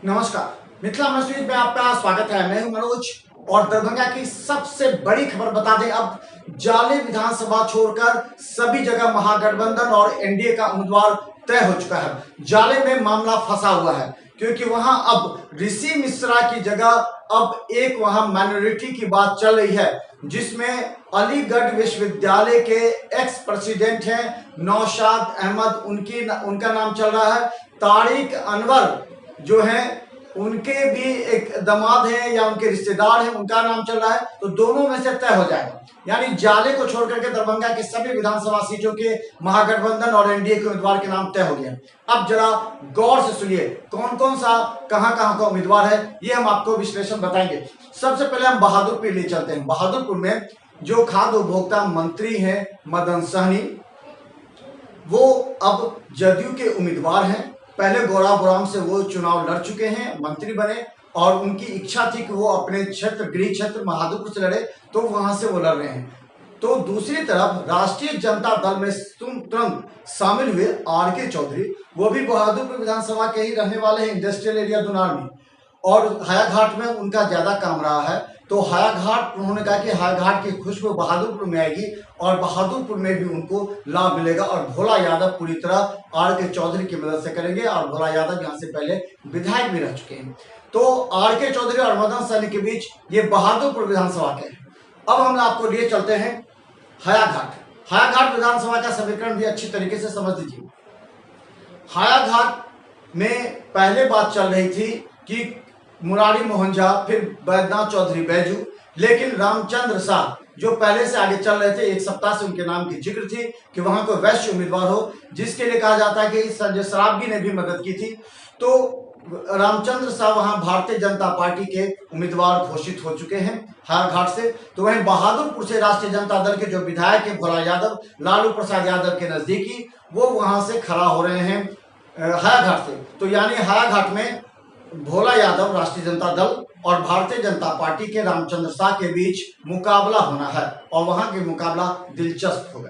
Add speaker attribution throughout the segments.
Speaker 1: नमस्कार, मिथिला मस्जिद में आपका स्वागत है। मैं हूं मनोज और दरभंगा की सबसे बड़ी खबर बता दें, अब जाले विधानसभा छोड़कर सभी जगह महागठबंधन और एनडीए का उम्मीदवार तय हो चुका है। जाले में मामला फंसा हुआ है क्योंकि वहां अब ऋषि मिश्रा की जगह अब एक वहां माइनॉरिटी की बात चल रही है, जिसमें अलीगढ़ विश्वविद्यालय के एक्स प्रेसिडेंट हैं नौशाद अहमद, उनका नाम चल रहा है। तारिक अनवर जो है उनके भी एक दामाद है या उनके रिश्तेदार हैं, उनका नाम चल रहा है। तो दोनों में से तय हो जाएगा, यानी जाले को छोड़ करके दरभंगा के सभी विधानसभा सीटों के महागठबंधन और एनडीए के उम्मीदवार के नाम तय हो गए। अब जरा गौर से सुनिए कौन कौन सा कहां कहां का उम्मीदवार है, ये हम आपको विश्लेषण बताएंगे। सबसे पहले हम बहादुरपुर ले चलते हैं। बहादुरपुर में जो खाद्य उपभोक्ता मंत्री हैं मदन सहनी, वो अब जदयू के उम्मीदवार हैं। पहले गौराबोराम से वो चुनाव लड़ चुके हैं, मंत्री बने, और उनकी इच्छा थी कि वो अपने क्षेत्र गृह क्षेत्र बहादुरपुर से लड़े, तो वहां से वो लड़ रहे हैं। तो दूसरी तरफ राष्ट्रीय जनता दल में तुरंत शामिल हुए आर.के. चौधरी, वो भी बहादुरपुर विधानसभा के ही रहने वाले हैं, इंडस्ट्रियल एरिया दुनार में, और हायाघाट में उनका ज्यादा काम रहा है। तो हायाघाट, उन्होंने कहा कि हायाघाट की खुशबू बहादुरपुर में आएगी और बहादुरपुर में भी उनको लाभ मिलेगा। और भोला यादव पूरी तरह आर.के. चौधरी की मदद से करेंगे, और भोला यादव यहाँ से पहले विधायक भी रह चुके हैं। तो आर.के. चौधरी और मदन सहनी के बीच ये बहादुरपुर विधानसभा के हैं। अब हम आपको लिए चलते हैं हायाघाट। हायाघाट विधानसभा का समीकरण भी अच्छी तरीके से समझ लीजिए। हायाघाट में पहले बात चल रही थी कि मुरारी मोहन झा, फिर बैद्यनाथ चौधरी बैजू, लेकिन रामचंद्र शाह जो पहले से आगे चल रहे थे, एक सप्ताह से उनके नाम की जिक्र थी कि वहां कोई वैश्य उम्मीदवार हो, जिसके लिए कहा जाता है कि संजय सरावगी ने भी मदद की थी। तो रामचंद्र शाह वहां भारतीय जनता पार्टी के उम्मीदवार घोषित हो चुके हैं हायाघाट से। तो वहीं बहादुरपुर से राष्ट्रीय जनता दल के जो विधायक है भोला यादव, लालू प्रसाद यादव के नजदीकी, वो वहां से खड़ा हो रहे हैं हायाघाट से। तो यानी हायाघाट में भोला यादव राष्ट्रीय जनता दल और भारतीय जनता पार्टी के रामचंद्र शाह के बीच मुकाबला होना है, और वहां के मुकाबला दिलचस्प होगा।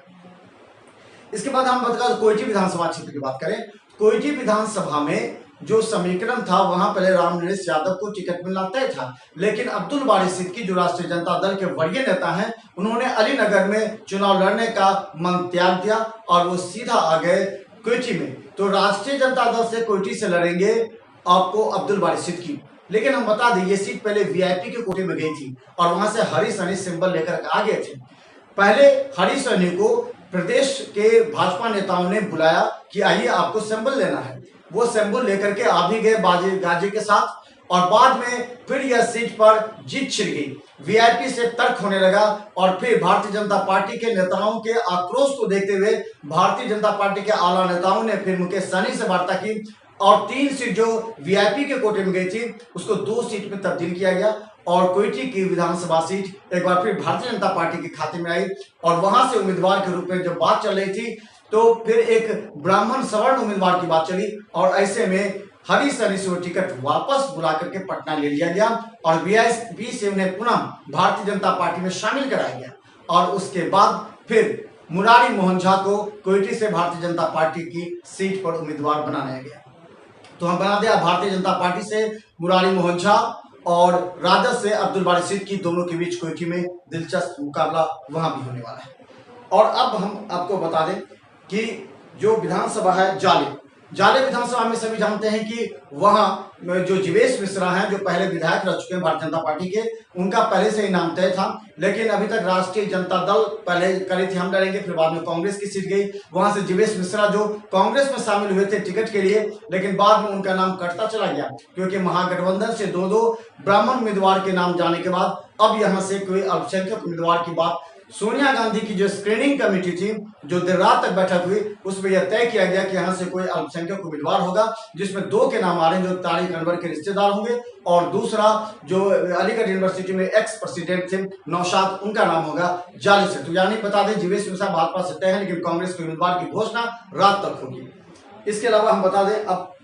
Speaker 1: इसके बाद हम कोयटी विधानसभा क्षेत्र की बात करें। कोयटी विधानसभा में जो समीकरण था, वहां पहले रामनरेश यादव को टिकट मिलना तय था, लेकिन अब्दुल बारी सिद्दीकी जो राष्ट्रीय जनता दल के वरीय नेता हैं, उन्होंने अलीनगर में चुनाव लड़ने का मन त्याग दिया और वो सीधा आ गए कोयटी में। तो राष्ट्रीय जनता दल से कोयटी से लड़ेंगे आपको अब्दुल बारी सिद्दीकी। लेकिन हम बता दें, ये सीट पहले वीआईपी के कोटे में गई थी और वहां से हरी सनी सिंबल लेकर आ गए थे। पहले हरी सनी को प्रदेश के भाजपा नेताओं ने बुलाया कि आइए आपको सिंबल लेना है, वो सिंबल लेकर के आ भी गए बाजे गाजे के साथ, और बाद में फिर यह सीट पर जीत छिड़ गई। वीआईपी से तर्क होने लगा, और फिर भारतीय जनता पार्टी के नेताओं के आक्रोश को देखते हुए भारतीय जनता पार्टी के आला नेताओं ने फिर मुकेश सहनी से वार्ता की, और 3 सीट जो वीआईपी के कोटे में गई थी उसको 2 सीट में तब्दील किया गया, और कोयटी की विधानसभा सीट एक बार फिर भारतीय जनता पार्टी के खाते में आई। और वहां से उम्मीदवार के रूप में जब बात चल रही थी, तो फिर एक ब्राह्मण सवर्ण उम्मीदवार की बात चली, और ऐसे में हरी सनी से वो टिकट वापस बुला करके पटना ले लिया गया, और वीआईपी से उन्हें पुनः भारतीय जनता पार्टी में शामिल कराया गया। और उसके बाद फिर मुरारी मोहन झा को कोयटी से भारतीय जनता पार्टी की सीट पर उम्मीदवार बनाया गया। तो हम बना दिया भारतीय जनता पार्टी से मुरारी मोहन झा और राजद से अब्दुल बारी सिद्दीकी, दोनों के बीच कोयटी में दिलचस्प मुकाबला वहां भी होने वाला है। और अब हम आपको बता दें कि जो विधानसभा है जाले विधानसभा में सभी जानते हैं कि वहां जो जीवेश मिश्रा हैं, जो पहले विधायक रह चुके हैं भारतीय जनता पार्टी के, उनका पहले से ही नाम तय था। लेकिन अभी तक राष्ट्रीय जनता दल पहले करी थी हम लड़ेंगे, फिर बाद में कांग्रेस की सीट गई, वहां से जीवेश मिश्रा जो कांग्रेस में शामिल हुए थे टिकट के लिए, लेकिन बाद में उनका नाम कटता चला गया, क्योंकि महागठबंधन से 2 ब्राह्मण उम्मीदवार के नाम जाने के बाद अब यहाँ से कोई अल्पसंख्यक उम्मीदवार की बात, सोनिया गांधी की जो स्क्रीनिंग कमेटी थी, जो देर रात तक बैठक हुई, उसमें यह तय किया गया कि यहां से कोई अल्पसंख्यक उम्मीदवार होगा, जिसमें 2 के नाम आ रहे हैं जो तारिक अनवर के रिश्तेदार होंगे, और दूसरा जो अलीगढ़ यूनिवर्सिटी में एक्स प्रेसिडेंट थे नौशाद, उनका नाम होगा जाले से। तो यानी बता दें जीवेश मिश्रा भाजपा से तय है, लेकिन कांग्रेस के उम्मीदवार की घोषणा रात तक होगी। इसके अलावा हम बता दें अब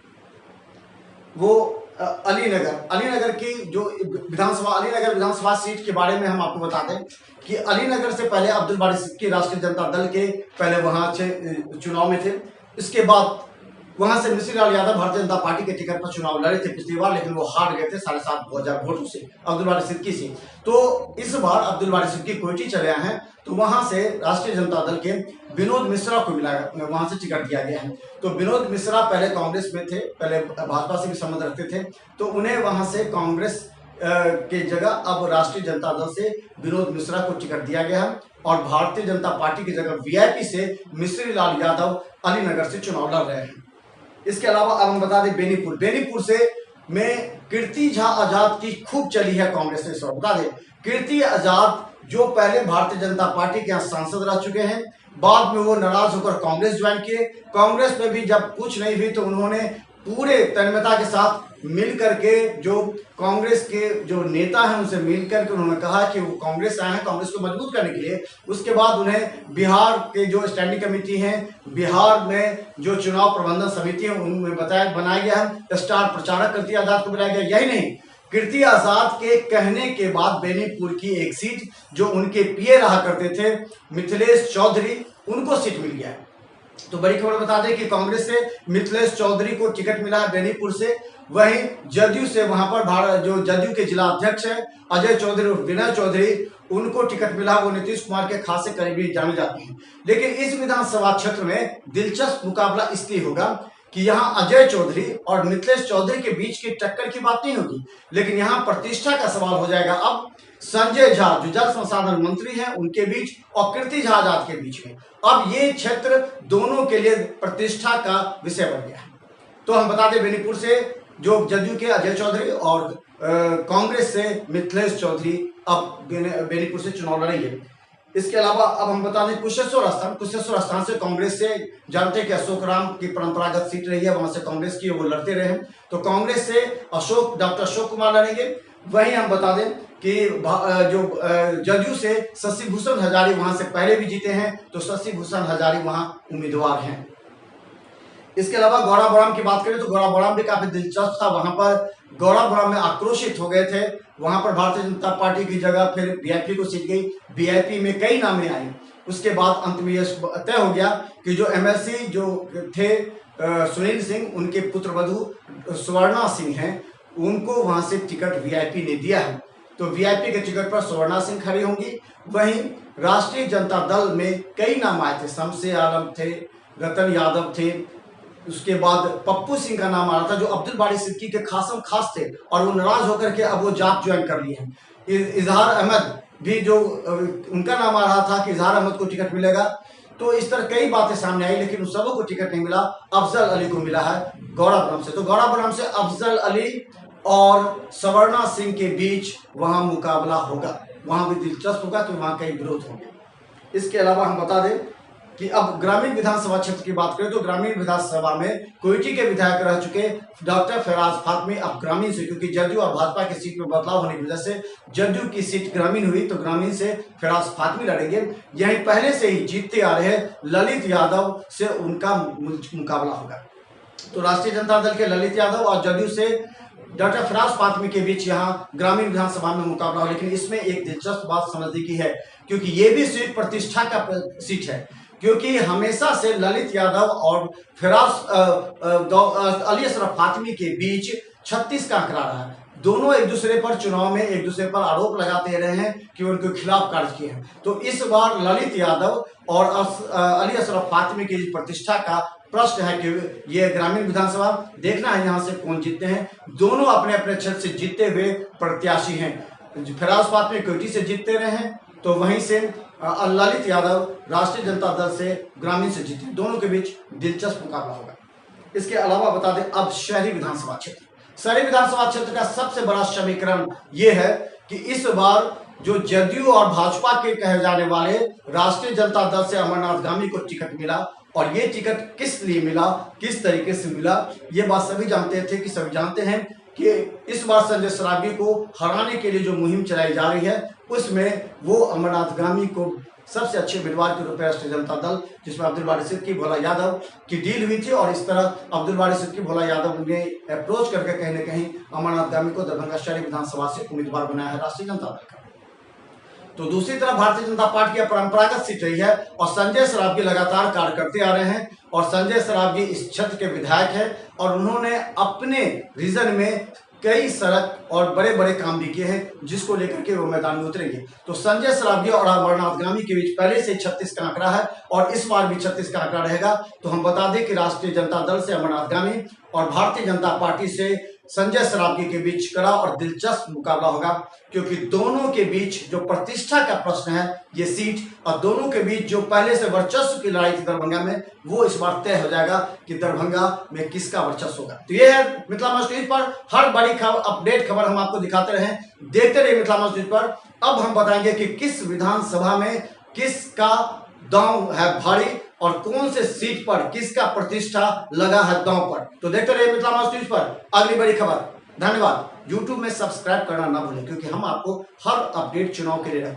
Speaker 1: वो अलीनगर की जो अलीनगर विधानसभा सीट के बारे में हम आपको बता दें कि अलीनगर से पहले अब्दुल बारी सिद्दीकी राष्ट्रीय जनता दल के पहले वहां से चुनाव में थे। इसके बाद वहां से मिश्री लाल यादव भारतीय जनता पार्टी के टिकट पर चुनाव लड़े थे पिछली बार, लेकिन वो हार गए थे 7,500 वोटों से अब्दुल बारी सिद्दीकी से। तो इस बार अब्दुल बारी सिद्दीकी कोयटी चले आए हैं, तो वहां से राष्ट्रीय जनता दल के विनोद मिश्रा को मिला, वहां से टिकट दिया गया है। तो विनोद मिश्रा पहले कांग्रेस में थे, पहले भाजपा से भी संबंध रखते थे, तो उन्हें वहां से कांग्रेस के जगह अब राष्ट्रीय जनता दल से विनोद मिश्रा को टिकट दिया गया है और भारतीय जनता पार्टी की जगह वीआईपी से मिश्री लाल यादव अलीनगर से चुनाव लड़ रहे हैं। इसके अलावा अब हम बता दें बेनीपुर से में कीर्ति झा आजाद की खूब चली है कांग्रेस में। बता दें कीर्ति आजाद जो पहले भारतीय जनता पार्टी के यहाँ सांसद रह चुके हैं, बाद में वो नाराज होकर कांग्रेस ज्वाइन किए। कांग्रेस में भी जब कुछ नहीं हुई तो उन्होंने पूरे तन्मयता के साथ मिल करके जो कांग्रेस के जो नेता हैं उनसे मिल करके उन्होंने कहा कि वो कांग्रेस आए हैं कांग्रेस को मजबूत करने के लिए। उसके बाद उन्हें बिहार के जो स्टैंडिंग कमेटी है, बिहार में जो चुनाव प्रबंधन समिति है, उनमें बनाया गया है। स्टार प्रचारक कीर्ति आजाद को बनाया गया। यही नहीं, कीर्ति आजाद के कहने के बाद बेनीपुर की एक सीट जो उनके पीए रहा करते थे मिथिलेश चौधरी, उनको सीट मिल गया है। तो बड़ी खबर बता दें कि कांग्रेस से मिथिलेश चौधरी को टिकट मिला है बेनीपुर से। वहीं जदयू से वहां पर जो जदयू के जिला अध्यक्ष है अजय चौधरी और विनय चौधरी, उनको टिकट मिला। वो नीतीश कुमार के खासे करीबी जाने जाते हैं। लेकिन इस विधानसभा क्षेत्र में दिलचस्प मुकाबला इसलिए होगा कि यहाँ अजय चौधरी और मिथिलेश चौधरी के बीच की टक्कर की बात नहीं होगी, लेकिन यहाँ प्रतिष्ठा का सवाल हो जाएगा अब संजय झा जो जल संसाधन मंत्री हैं उनके बीच और कीर्ति झा आजाद के बीच में। अब ये क्षेत्र दोनों के लिए प्रतिष्ठा का विषय बन गया है। तो हम बता दें बेनीपुर से जो जदयू के अजय चौधरी और कांग्रेस से मिथिलेश चौधरी अब बेनीपुर से चुनाव लड़ेंगे। इसके अलावा अब हम बता दें कुशेश्वर स्थान से कांग्रेस से जानते हैं कि अशोक राम की परंपरागत सीट रही है, वहां से कांग्रेस की वो लड़ते रहे हैं। तो कांग्रेस से डॉक्टर अशोक कुमार लड़ेंगे। वहीं हम बता दें कि जो जदयू से शशि भूषण हजारी वहां से पहले भी जीते हैं, तो शशि भूषण हजारी वहां उम्मीदवार हैं। इसके अलावा गौड़ा बड़ाम की बात करें तो गौड़ा बड़ाम भी काफी दिलचस्प था। वहां पर गौड़ा बड़ाम में आक्रोशित हो गए थे। वहां पर भारतीय जनता पार्टी की जगह फिर वीआईपी को सीट गई। वीआईपी में कई नामें आई। उसके बाद अंत में यह तय हो गया कि जो एमएलसी जो थे सुनील सिंह, उनके पुत्रवधू स्वर्णा सिंह हैं, उनको वहां से टिकट वीआईपी ने दिया है। तो वीआईपी के टिकट पर स्वर्णा सिंह खड़ी होंगी। वहीं राष्ट्रीय जनता दल में कई नाम आए थे, शमशे आलम थे, रतन यादव थे, उसके बाद पप्पू सिंह का नाम आ रहा था जो अब्दुल बारी सिद्दीकी के खास थे और वो नाराज होकर के अब वो जात ज्वाइन कर लिए हैं। इजहार अहमद भी जो उनका नाम आ रहा था कि इजहार अहमद को टिकट मिलेगा। तो इस तरह कई बातें सामने आई, लेकिन उन सबों को टिकट नहीं मिला। अफजल अली को मिला है गौड़ाबुराम से। तो गौड़ाबुराम से अफजल अली और सवर्णा सिंह के बीच वहां मुकाबला होगा। वहां भी दिलचस्प होगा कि वहां कई विरोध होंगे। इसके अलावा हम बता दें कि अब ग्रामीण विधानसभा क्षेत्र की बात करें तो ग्रामीण विधानसभा में कोयटी के विधायक रह चुके डॉक्टर फराज फातमी अब ग्रामीण से, क्योंकि जदयू और भाजपा की सीट में बदलाव होने की वजह से जदयू की सीट ग्रामीण हुई, तो ग्रामीण से फराज फातमी लड़ेंगे। यही पहले से ही जीतते आ रहे ललित यादव से उनका मुकाबला होगा। तो राष्ट्रीय जनता दल के ललित यादव और जदयू से डॉक्टर फराज फातमी के बीच यहाँ ग्रामीण विधानसभा में मुकाबला हो। लेकिन इसमें एक दिलचस्प बात समझने की है, क्योंकि ये भी सीट प्रतिष्ठा का सीट है, क्योंकि हमेशा से ललित यादव और फराज अली असरफ फातमी के बीच 36 का आंकड़ा रहा है। दोनों एक दूसरे पर चुनाव में एक दूसरे पर आरोप लगाते रहे हैं कि उनके खिलाफ कार्य किए हैं। तो इस बार ललित यादव और अली असरफ फातमी की प्रतिष्ठा का प्रश्न है कि ये ग्रामीण विधानसभा देखना है यहाँ से कौन जीतते हैं। दोनों अपने अपने क्षेत्र से जीतते हुए प्रत्याशी हैं। फराज फातमी कोयटी से जीतते रहे हैं, तो वहीं से ललित यादव राष्ट्रीय जनता दल से ग्रामीण से जीते। दोनों के बीच दिलचस्प मुकाबला होगा। इसके अलावा बता दें अब शहरी विधानसभा क्षेत्र का सबसे बड़ा समीकरण यह है कि इस बार जो जदयू और भाजपा के कहे जाने वाले राष्ट्रीय जनता दल से अमरनाथ गामी को टिकट मिला। और ये टिकट किस लिए मिला, किस तरीके से मिला, ये बात सभी जानते हैं कि इस बार संजय सराबी को हराने के लिए जो मुहिम चलाई जा रही है, उसमें वो अमरनाथ गामी को सबसे अच्छे उम्मीदवार के रूप में राष्ट्रीय जनता दल, जिसमें अब्दुल बारी सिद्दीकी, भोला यादव की डील हुई थी, और इस तरह अब्दुल बारी सिद्दीकी, भोला यादव ने अप्रोच करके कहीं न कहीं अमरनाथ गामी को दरभंगा शहरी विधानसभा से उम्मीदवार बनाया है राष्ट्रीय जनता दल का। तो दूसरी तरफ भारतीय जनता पार्टी की परंपरागत सीट रही है और संजय सरावगी लगातार कार्य करते आ रहे हैं और संजय सरावगी इस क्षेत्र के विधायक है और उन्होंने अपने रीजन में कई सड़क और बड़े बड़े काम भी किए हैं जिसको लेकर के वो मैदान में उतरेंगे। तो संजय सरावगी और अमरनाथ गामी के बीच पहले से 36 का आंकड़ा है और इस बार भी 36 का आंकड़ा रहेगा। तो हम बता दें कि राष्ट्रीय जनता दल से अमरनाथ गामी और भारतीय जनता पार्टी से संजय सरावगी के बीच कड़ा और दिलचस्प मुकाबला होगा, क्योंकि दोनों के बीच जो प्रतिष्ठा का प्रश्न है ये सीट और दोनों के बीच जो पहले से वर्चस्व की लड़ाई थी दरभंगा में, वो इस बार तय हो जाएगा कि दरभंगा में किसका वर्चस्व होगा। तो ये है मिथिला मस्ट न्यूज पर हर बड़ी अपडेट खबर हम आपको दिखाते रहे, देखते रहिए मिथिला मस्ट न्यूज पर। अब हम बताएंगे कि किस विधानसभा में किसका दांव है भारी और कौन से सीट पर किसका प्रतिष्ठा लगा है दांव पर। तो देखते रहिए मिथिला मस्ट न्यूज पर अगली बड़ी खबर। धन्यवाद। YouTube में सब्सक्राइब करना ना भूलें, क्योंकि हम आपको हर अपडेट चुनाव के लिए रखते हैं।